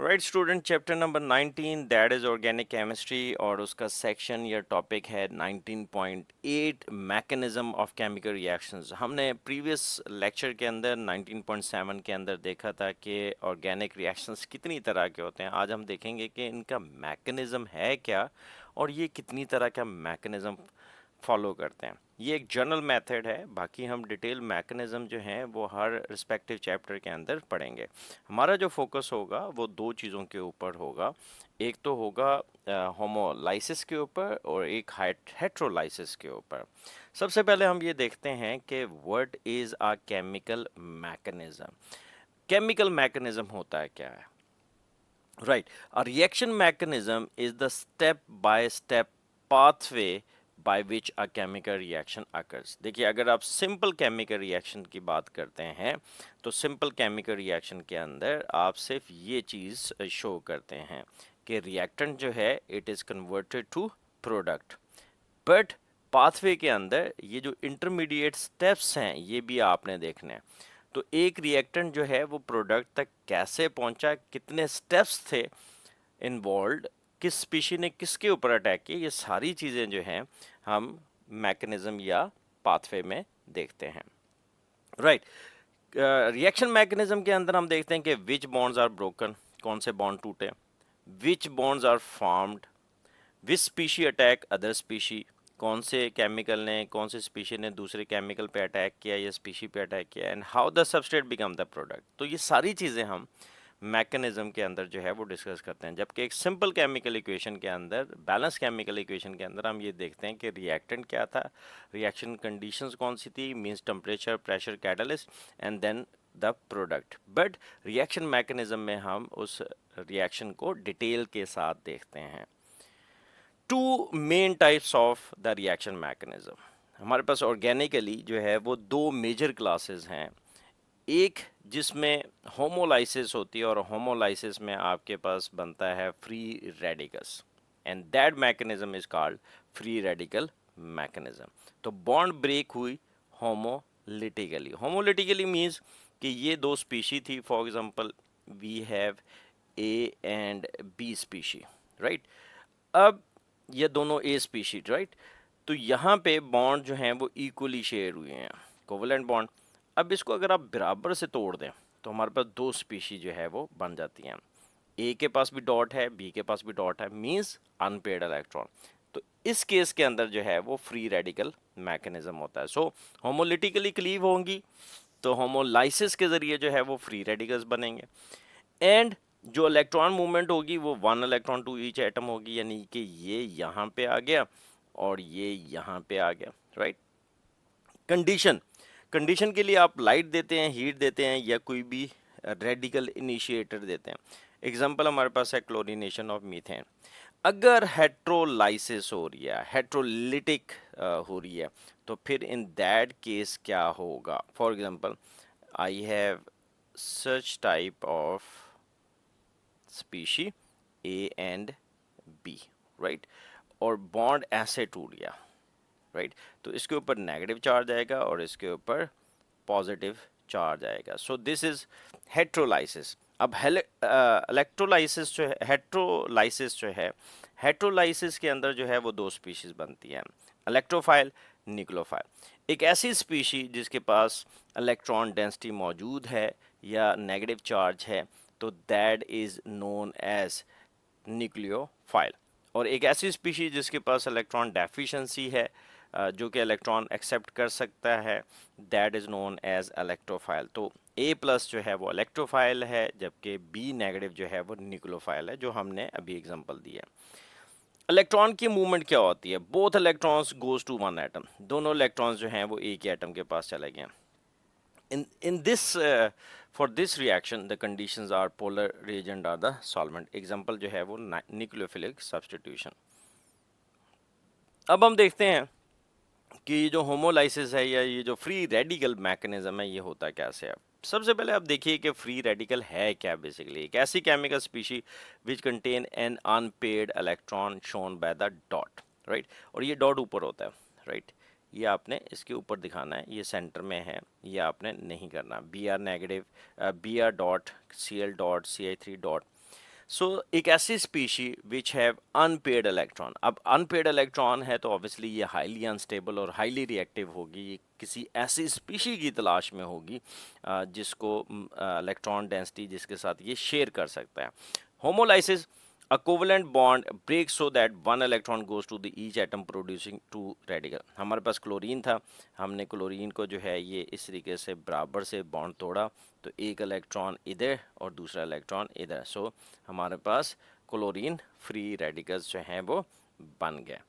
Right student, chapter number 19 that is organic chemistry और उसका section या टॉपिक है 19.8 मैकेनिज्म ऑफ केमिकल रिएक्शंस। हमने प्रीवियस लेक्चर के अंदर 19.7 के अंदर देखा था कि ऑर्गेनिक रिएक्शंस कितनी तरह के होते हैं। आज हम देखेंगे कि इनका मैकेनिज्म है क्या और ये कितनी तरह का मैकेनिज्म फॉलो करते हैं। ये एक जनरल मेथड है, बाकी हम डिटेल मैकेनिज्म जो हैं वो हर रिस्पेक्टिव चैप्टर के अंदर पढ़ेंगे। हमारा जो फोकस होगा वो दो चीज़ों के ऊपर होगा। एक तो होगा होमोलाइसिस के ऊपर और एक हेट्रोलाइसिस के ऊपर। सबसे पहले हम ये देखते हैं कि what is a chemical mechanism. Chemical mechanism होता है क्या है? Right. A reaction mechanism is the step by step pathway by which a chemical reaction occurs. देखिए, अगर आप सिंपल केमिकल रिएक्शन की बात करते हैं तो सिंपल केमिकल रिएक्शन के अंदर आप सिर्फ ये चीज़ शो करते हैं कि रिएक्टेंट जो है it is converted to product. But pathway के अंदर ये जो इंटरमीडिएट स्टेप्स हैं ये भी आपने देखने हैं। तो एक रिएक्टेंट जो है वो प्रोडक्ट तक कैसे पहुंचा, कितने स्टेप्स थे इन्वॉल्व, किस स्पीशी ने किसके ऊपर अटैक किया, ये सारी चीज़ें जो हैं हम मैकेनिज्म या पाथवे में देखते हैं। राइट। रिएक्शन मैकेनिज्म के अंदर हम देखते हैं कि विच बॉन्ड्स आर ब्रोकन, कौन से बॉन्ड टूटे, which bonds are formed, which species attack other species, कौन से केमिकल ने कौन से स्पीशी ने दूसरे केमिकल पे अटैक किया या स्पीशी पे अटैक किया, and how the substrate become the product. तो ये सारी चीज़ें हम मैकेनिज्म के अंदर जो है वो डिस्कस करते हैं। जबकि एक सिंपल केमिकल इक्वेशन के अंदर, बैलेंस केमिकल इक्वेशन के अंदर हम ये देखते हैं कि रिएक्टेंट क्या था, रिएक्शन कंडीशंस कौन सी थी, means temperature, pressure, catalyst, and then the product. But reaction mechanism में हम उस रिएक्शन को डिटेल के साथ देखते हैं। Two main types of the reaction mechanism. हमारे पास ऑर्गेनिकली जो है वो दो मेजर क्लासेस हैं। एक जिसमें होमोलाइसिस होती है और होमोलाइसिस में आपके पास बनता है free radicals, and that mechanism is called free radical mechanism. तो बॉन्ड ब्रेक हुई होमोलिटिकली। होमोलिटिकली मीन्स कि ये दो स्पीशी थी, for example we have A and B species, right. अब ये दोनों ए स्पीशीज, राइट। तो यहाँ पे बॉन्ड जो हैं वो इक्वली शेयर हुए हैं, कोवलेंट बॉन्ड। अब इसको अगर आप बराबर से तोड़ दें तो हमारे पास दो स्पीशी जो है वो बन जाती हैं। ए के पास भी डॉट है, बी के पास भी डॉट है, मींस अनपेयर्ड इलेक्ट्रॉन। तो इस केस के अंदर जो है वो फ्री रेडिकल मैकेनिज्म होता है। सो होमोलिटिकली क्लीव होंगी तो होमोलाइसिस के जरिए जो है वो फ्री रेडिकल्स बनेंगे, एंड जो इलेक्ट्रॉन मूवमेंट होगी वो 1 इलेक्ट्रॉन टू ईच एटम होगी, यानी कि ये यहाँ पे आ गया और ये यहाँ पे आ गया, राइट। कंडीशन, कंडीशन के लिए आप लाइट देते हैं, हीट देते हैं या कोई भी रेडिकल इनिशिएटर देते हैं। एग्जांपल हमारे पास है क्लोरीनेशन ऑफ मीथेन। अगर हेट्रोलाइसिस हो रही है, हेट्रोलिटिक हो रही है, तो फिर इन दैट केस क्या होगा? For example I have such type of species A and B, right, और बॉन्ड ऐसे टूट गया, राइट। तो इसके ऊपर नेगेटिव चार्ज आएगा और इसके ऊपर पॉजिटिव चार्ज आएगा। So this is heterolysis. अब इलेक्ट्रोलाइसिस जो है, हेट्रोलाइसिस जो है, हेट्रोलाइसिस के अंदर जो है वो दो स्पीशीज बनती हैं, इलेक्ट्रोफाइल, न्यूक्लियोफाइल। एक ऐसी स्पीशी जिसके पास इलेक्ट्रॉन डेंसिटी मौजूद है या नेगेटिव चार्ज है, तो that is known as nucleophile. और एक ऐसी स्पीशीज जिसके पास इलेक्ट्रॉन डेफिशिएंसी है, जो कि इलेक्ट्रॉन एक्सेप्ट कर सकता है, that is known as electrophile. तो ए प्लस जो है वो इलेक्ट्रोफाइल है, जबकि बी नेगेटिव जो है वो न्यूक्लियोफाइल है, जो हमने अभी एग्जांपल दिया। इलेक्ट्रॉन की मूवमेंट क्या होती है? Both electrons goes to one atom, दोनों इलेक्ट्रॉन्स जो हैं वो एक ही एटम के पास चले गए। in this for this reaction the conditions are polar reagent are the solvent। Example जो है वो न्यूक्लियोफिलिक सब्स्टिट्यूशन। अब हम देखते हैं कि जो होमोलाइसिस है या ये जो फ्री रेडिकल मैकेनिज्म है ये होता कैसे है। सबसे पहले आप देखिए कि फ्री रेडिकल है क्या। बेसिकली एक ऐसी chemical species which contain an unpaired electron shown by the dot, right. और ये डॉट ऊपर होता है, राइट। ये आपने इसके ऊपर दिखाना है, ये सेंटर में है, ये आपने नहीं करना। B R negative, B R dot, C L dot, C I three dot. So एक ऐसी species which have unpaired electron, अब अनपेयर्ड इलेक्ट्रॉन है तो ऑब्वियसली ये हाईली अनस्टेबल और हाईली रिएक्टिव होगी, ये किसी ऐसी स्पीशी की तलाश में होगी जिसको इलेक्ट्रॉन डेंसिटी जिसके साथ ये शेयर कर सकता है। Homolysis, a covalent bond breaks so that one electron goes to the each atom producing two radical। हमारे पास क्लोरीन था, हमने क्लोरीन को जो है ये इस तरीके से बराबर से बॉन्ड तोड़ा तो एक इलेक्ट्रॉन इधर और दूसरा इलेक्ट्रॉन इधर, सो हमारे पास क्लोरीन फ्री रेडिकल्स जो हैं वो बन गए।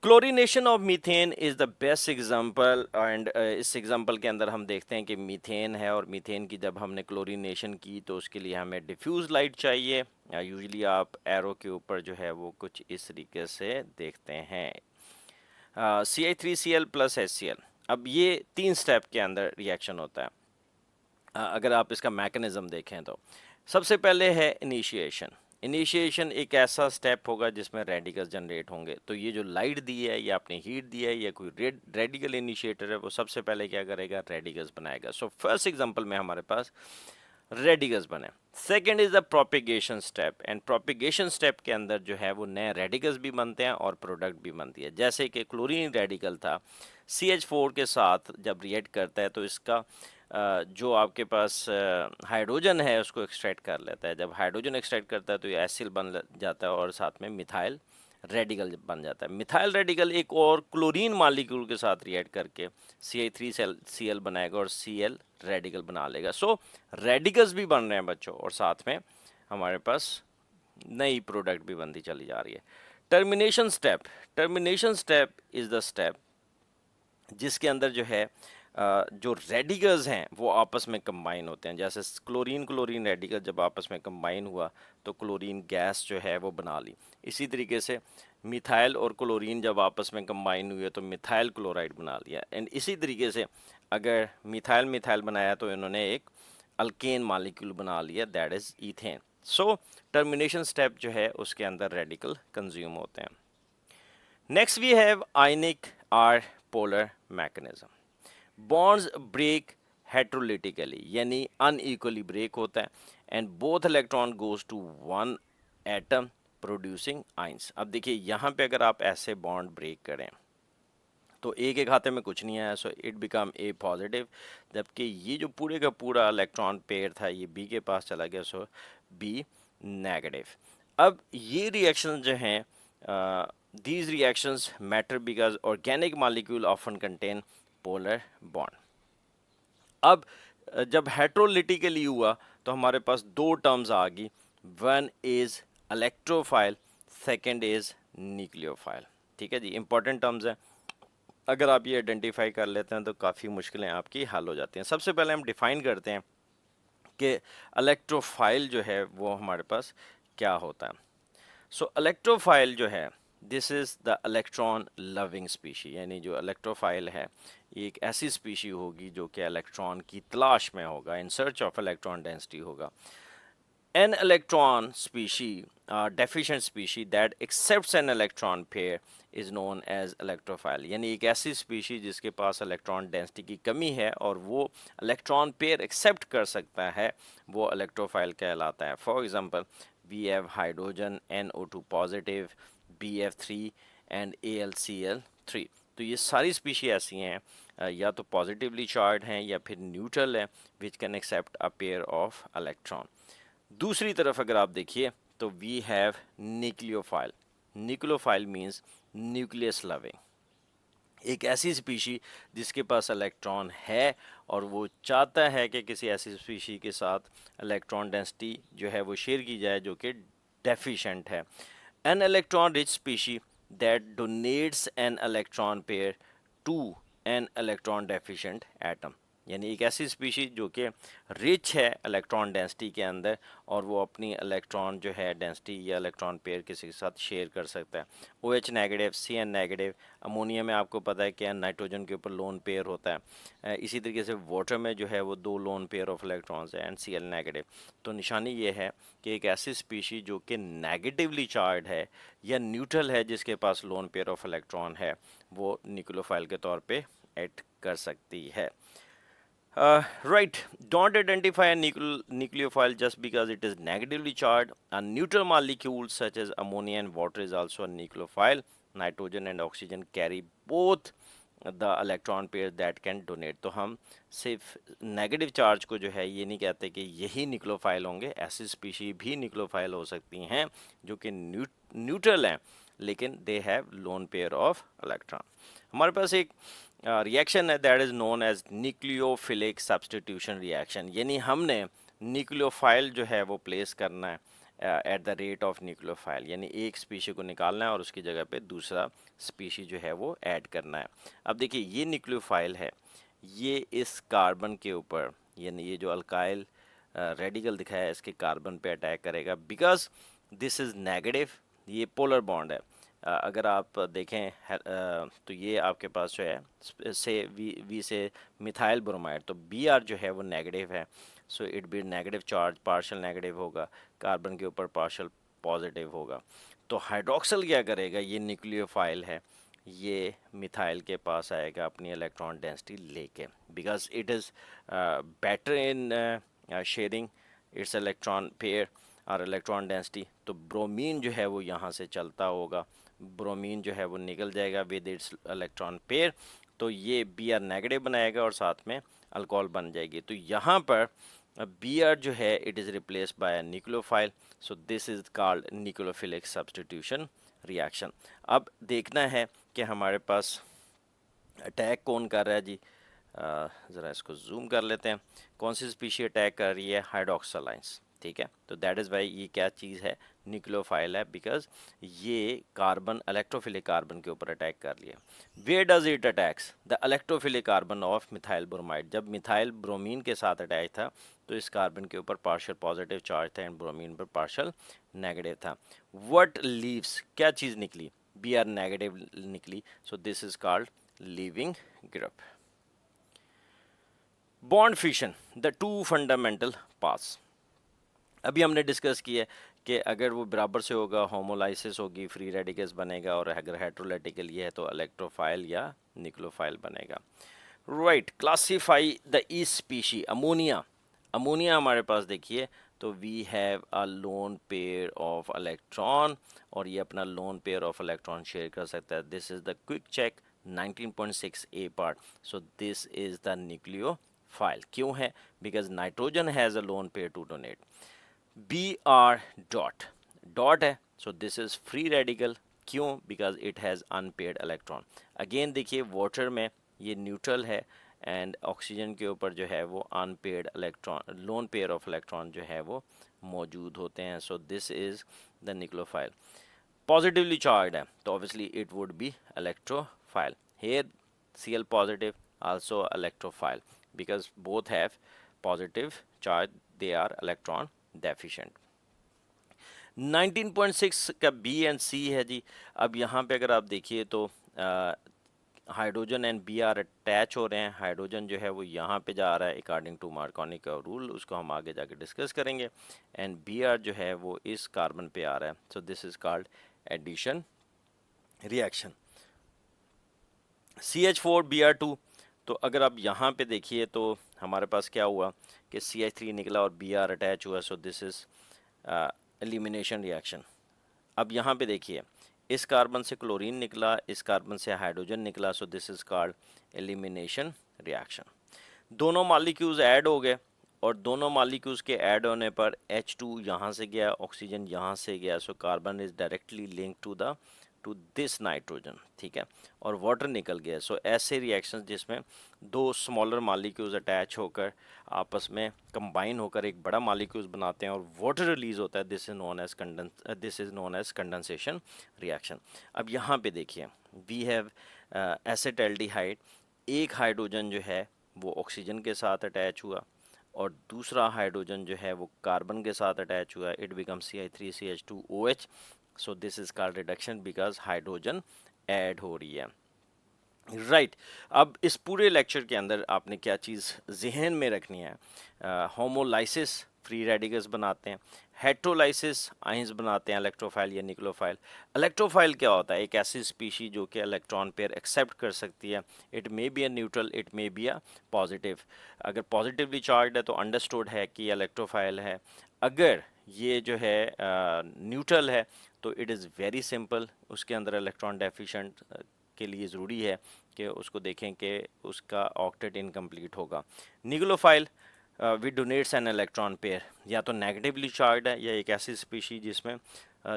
Chlorination of methane is the best example and इस एग्जांपल के अंदर हम देखते हैं कि मीथेन है और मीथेन की जब हमने क्लोरीनेशन की तो उसके लिए हमें डिफ्यूज लाइट चाहिए। यूजुअली आप एरो के ऊपर जो है वो कुछ इस तरीके से देखते हैं। CI3Cl प्लस HCl, अब ये 3 स्टेप के अंदर रिएक्शन होता है। अगर आप इसका मैकेनिज्म देखें तो सबसे पहले है इनिशिएशन। इनिशिएशन एक ऐसा स्टेप होगा जिसमें रेडिकल्स जनरेट होंगे, तो ये जो लाइट दी है या आपने हीट दिया है या कोई रेडिकल इनिशिएटर है वो सबसे पहले क्या करेगा, रेडिकल्स बनाएगा। सो फर्स्ट एग्जांपल में हमारे पास रेडिकल्स बने। Second is the propagation step, and propagation step के अंदर जो है वो नए रेडिकल्स भी बनते हैं और प्रोडक्ट भी बनती है। जैसे कि क्लोरीन रेडिकल था, CH4 के साथ जब रिएक्ट करता है तो इसका जो आपके पास हाइड्रोजन है उसको एक्सट्रैक्ट कर लेता है। जब हाइड्रोजन एक्सट्रैक्ट करता है तो ये एसिल बन जाता है और साथ में मिथाइल रेडिकल बन जाता है। मिथाइल रेडिकल एक और क्लोरीन मालिक्यूल के साथ रिएक्ट करके CH3Cl बनाएगा और Cl रेडिकल बना लेगा। सो रेडिकल्स भी बन रहे हैं बच्चों और साथ में हमारे पास नई प्रोडक्ट भी बनती चली जा रही है। Termination step, termination step is the step जिसके अंदर जो है जो रेडिकल्स हैं वो आपस में कंबाइन होते हैं। जैसे क्लोरीन क्लोरीन रेडिकल जब आपस में कंबाइन हुआ तो क्लोरीन गैस जो है वो बना ली। इसी तरीके से मिथाइल और क्लोरीन जब आपस में कंबाइन हुए तो मिथाइल क्लोराइड बना लिया। एंड इसी तरीके से अगर मिथाइल मिथाइल बनाया तो इन्होंने एक अल्केन मालिक्यूल बना लिया, that is ethane. So termination step जो है उसके अंदर रेडिकल कंज्यूम होते हैं। Next we have ionic or polar mechanism. Bonds break heterolytically यानी अनइक्वली ब्रेक होता है and both electron goes to one atom producing ions. अब देखिए यहाँ पे अगर आप ऐसे बॉन्ड ब्रेक करें तो ए के खाते में कुछ नहीं आया, so it become a positive, जबकि ये जो पूरे का पूरा इलेक्ट्रॉन पेयर था ये बी के पास चला गया, सो बी नेगेटिव। अब ये रिएक्शन जो हैं these reactions matter because organic molecule often contain polar bond। अब जब हेट्रोलिटिकली हुआ तो हमारे पास दो टर्म्स आ गई, one is electrophile, second is nucleophile. ठीक है जी, इंपॉर्टेंट टर्म्स हैं, अगर आप ये आइडेंटिफाई कर लेते हैं तो काफ़ी मुश्किलें आपकी हल हो जाती हैं। सबसे पहले हम डिफाइन करते हैं कि इलेक्ट्रोफाइल जो है वो हमारे पास क्या होता है। सो इलेक्ट्रोफाइल जो है this is the electron loving species, यानी जो इलेक्ट्रोफाइल है ये एक ऐसी स्पीशी होगी जो कि इलेक्ट्रॉन की तलाश में होगा, in search of electron density होगा। An electron species, deficient species that accepts an electron pair is known as electrophile। यानी एक ऐसी स्पीशी जिसके पास इलेक्ट्रॉन डेंसिटी की कमी है और वो इलेक्ट्रॉन पेयर एक्सेप्ट कर सकता है वो इलेक्ट्रोफाइल कहलाता है। For example we have hydrogen NO2 positive, BF3 and AlCl3। तो ये सारी स्पीशी ऐसी हैं या तो पॉजिटिवली चार्ज हैं या फिर न्यूट्रल है which can accept a pair of electron. दूसरी तरफ अगर आप देखिए तो we have nucleophile. Nucleophile means nucleus loving, एक ऐसी स्पीशी जिसके पास इलेक्ट्रॉन है और वो चाहता है कि किसी ऐसी स्पीशी के साथ इलेक्ट्रॉन डेंसिटी जो है वो शेयर की जाए जो कि डेफिशिएंट है। An electron rich species that donates an electron pair to an electron deficient atom, यानी एक ऐसी स्पीशीज जो कि रिच है इलेक्ट्रॉन डेंसिटी के अंदर और वो अपनी इलेक्ट्रॉन जो है डेंसिटी या इलेक्ट्रॉन पेयर किसी के साथ शेयर कर सकता है। OH negative, CN negative, ammonia में आपको पता है कि नाइट्रोजन के ऊपर लोन पेयर होता है, इसी तरीके से वाटर में जो है वो दो लोन पेयर ऑफ इलेक्ट्रॉन्स है एंड Cl नेगेटिव। तो निशानी ये है कि एक ऐसी स्पीशी जो कि नेगेटिवली चार्ज है या न्यूट्रल है जिसके पास लोन पेयर ऑफ इलेक्ट्रॉन है वो न्यूक्लियोफाइल के तौर पर एक्ट कर सकती है। Right. Don't identify a nucleophile just because it is negatively charged. A neutral molecule such as ammonia and water is also a nucleophile. Nitrogen and oxygen carry both the electron pair that can donate. तो हम सिर्फ negative charge को जो है ये नहीं कहते कि यही न्यूक्लियोफाइल होंगे, ऐसी स्पीशी भी न्यूक्लियोफाइल हो सकती हैं जो कि न्यूट्रल हैं लेकिन they have lone pair of electron. हमारे पास एक रिएक्शन है that is known as nucleophilic substitution reaction, यानी हमने न्यूक्लियोफाइल जो है वो प्लेस करना है at the rate of nucleophile, यानी एक स्पीशी को निकालना है और उसकी जगह पे दूसरा स्पीशी जो है वो ऐड करना है. अब देखिए ये न्यूक्लियोफाइल है, ये इस कार्बन के ऊपर यानी ये जो अल्काइल रेडिकल दिखाया है इसके कार्बन पे अटैक करेगा बिकॉज दिस इज़ नेगेटिव, ये पोलर बॉन्ड है. अगर आप देखें तो ये आपके पास जो है से वी से मिथाइल ब्रोमाइड, तो बी आर जो है वो नेगेटिव है, so it be negative charge, partial negative होगा, कार्बन के ऊपर पार्शियल पॉजिटिव होगा. तो हाइड्रोक्सल क्या करेगा, ये न्यूक्लियोफाइल है, ये मिथाइल के पास आएगा अपनी इलेक्ट्रॉन डेंसिटी लेके because it is better in sharing it's electron pair और इलेक्ट्रॉन डेंसिटी. तो ब्रोमीन जो है वो यहाँ से चलता होगा, ब्रोमीन जो है वो निकल जाएगा विद इट्स इलेक्ट्रॉन पेयर, तो ये बी आर नेगेटिव बनाएगा और साथ में अल्कोहल बन जाएगी. तो यहाँ पर बी आर जो है it is replace by nucleophile, so this is called nucleophilic substitution reaction. अब देखना है कि हमारे पास अटैक कौन कर रहा है जी. ज़रा इसको जूम कर लेते हैं. कौन सी स्पीशी अटैक कर रही है, हाइड्रोक्सालाइंस, ठीक है. तो दैट इज़ वाई ये क्या चीज़ है, न्यूक्लियोफाइल है, बिकॉज ये कार्बन इलेक्ट्रोफिलिक कार्बन के ऊपर अटैक कर लिया. Where does it attacks, the electrophilic carbon of methyl bromide. जब मिथाइल ब्रोमीन के साथ अटैक था तो इस कार्बन के ऊपर पार्शियल पॉजिटिव चार्ज था एंड ब्रोमीन पर पार्शियल नेगेटिव था. व्हाट लीव्स, क्या चीज़ निकली, बी आर नेगेटिव निकली, so this is called leaving group. Bond fission, the two fundamental paths. अभी हमने डिस्कस किया है कि अगर वो बराबर से होगा होमोलाइसिस होगी, फ्री रेडिकल्स बनेगा, और अगर हेट्रोलेटिकल ये है तो इलेक्ट्रोफाइल या निक्लोफाइल बनेगा. Right. Classify the east species. Ammonia, ammonia हमारे पास देखिए तो we have a lone pair of electron और ये अपना lone pair of electron share कर सकता है. This is the quick check 19.6 A part, so this is the nucleophile. क्यों है, because nitrogen has a lone pair to donate. B R dot, dot है, so this is free radical. क्यों, because it has unpaired electron. Again देखिए water में ये neutral है and oxygen के ऊपर जो है वो unpaired electron, lone pair of electron जो है वो मौजूद होते हैं. So this is the nucleophile. Positively charged है तो obviously it would be electrophile. Here Cl positive also electrophile because both have positive charge, they are electron deficient. 19.6 का B and C है जी. अब यहाँ पे अगर आप देखिए तो hydrogen and B R attach हो रहे हैं. हाइड्रोजन जो है वो यहाँ पे जा रहा है अकॉर्डिंग टू मार्कोनी का रूल, उसको हम आगे जाके डिस्कस करेंगे. एंड बी आर जो है वो इस कार्बन पे आ रहा है, so this is called addition reaction. CH4Br2, तो अगर आप यहाँ पे देखिए तो हमारे पास क्या हुआ कि CH3 निकला और Br अटैच हुआ, सो दिस इज एलिमिनेशन रिएक्शन. अब यहाँ पे देखिए इस कार्बन से क्लोरीन निकला, इस कार्बन से हाइड्रोजन निकला, सो this is called elimination reaction. दोनों मॉलिक्यूल्स ऐड हो गए और दोनों मॉलिक्यूल्स के ऐड होने पर H2 यहाँ से गया, ऑक्सीजन यहाँ से गया, so carbon is directly link to this nitrogen, ठीक है, और वाटर निकल गया. सो ऐसे रिएक्शंस जिसमें दो स्मॉलर मॉलिक्यूल्स अटैच होकर आपस में कंबाइन होकर एक बड़ा मॉलिक्यूल्स बनाते हैं और वाटर रिलीज होता है, this is known as condensation reaction. अब यहाँ पे देखिए वी हैव एसिटाल्डिहाइड, एक हाइड्रोजन जो है वो ऑक्सीजन के साथ अटैच हुआ और दूसरा हाइड्रोजन जो है वो कार्बन के साथ अटैच हुआ, it become CH3CH2OH. So this is called reduction because hydrogen add हो रही है. राइट. अब इस पूरे लेक्चर के अंदर आपने क्या चीज़ जहन में रखनी है, होमोलाइसिस फ्री रेडिकल्स बनाते हैं। हेट्रोलाइसिस आयंस बनाते हैं, इलेक्ट्रोफाइल या निक्लोफाइल। इलेक्ट्रोफाइल क्या होता है? एक ऐसी स्पीशी जो कि इलेक्ट्रॉन पेयर एक्सेप्ट कर सकती है। It may be a neutral, it may be a positive. अगर पॉजिटिवली चार्ज है तो अंडरस्टूड है कि इलेक्ट्रोफाइल है। अगर ये जो है न्यूट्रल है तो इट इज़ वेरी सिंपल, उसके अंदर इलेक्ट्रॉन डेफिशिएंट के लिए ज़रूरी है कि उसको देखें कि उसका ऑक्टेट इनकम्प्लीट होगा। Nucleophile with donates an electron pair, या तो नेगेटिवली चार्ज है या एक ऐसी स्पीशी जिसमें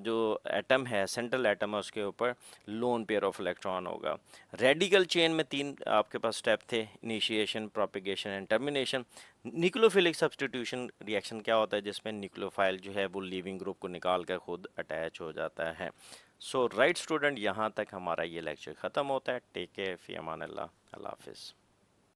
जो एटम है, सेंट्रल एटम है, उसके ऊपर लोन पेयर ऑफ इलेक्ट्रॉन होगा। रेडिकल चेन में 3 आपके पास स्टेप थे, initiation, propagation and termination. Nucleophilic substitution reaction क्या होता है? जिसमें निक्लोफाइल जो है वो लीविंग ग्रुप को निकाल कर खुद अटैच हो जाता है। सो राइट स्टूडेंट, यहाँ तक हमारा ये लेक्चर ख़त्म होता है। टेक केयर, फी अमान अल्लाह, अल्लाह हाफिज़।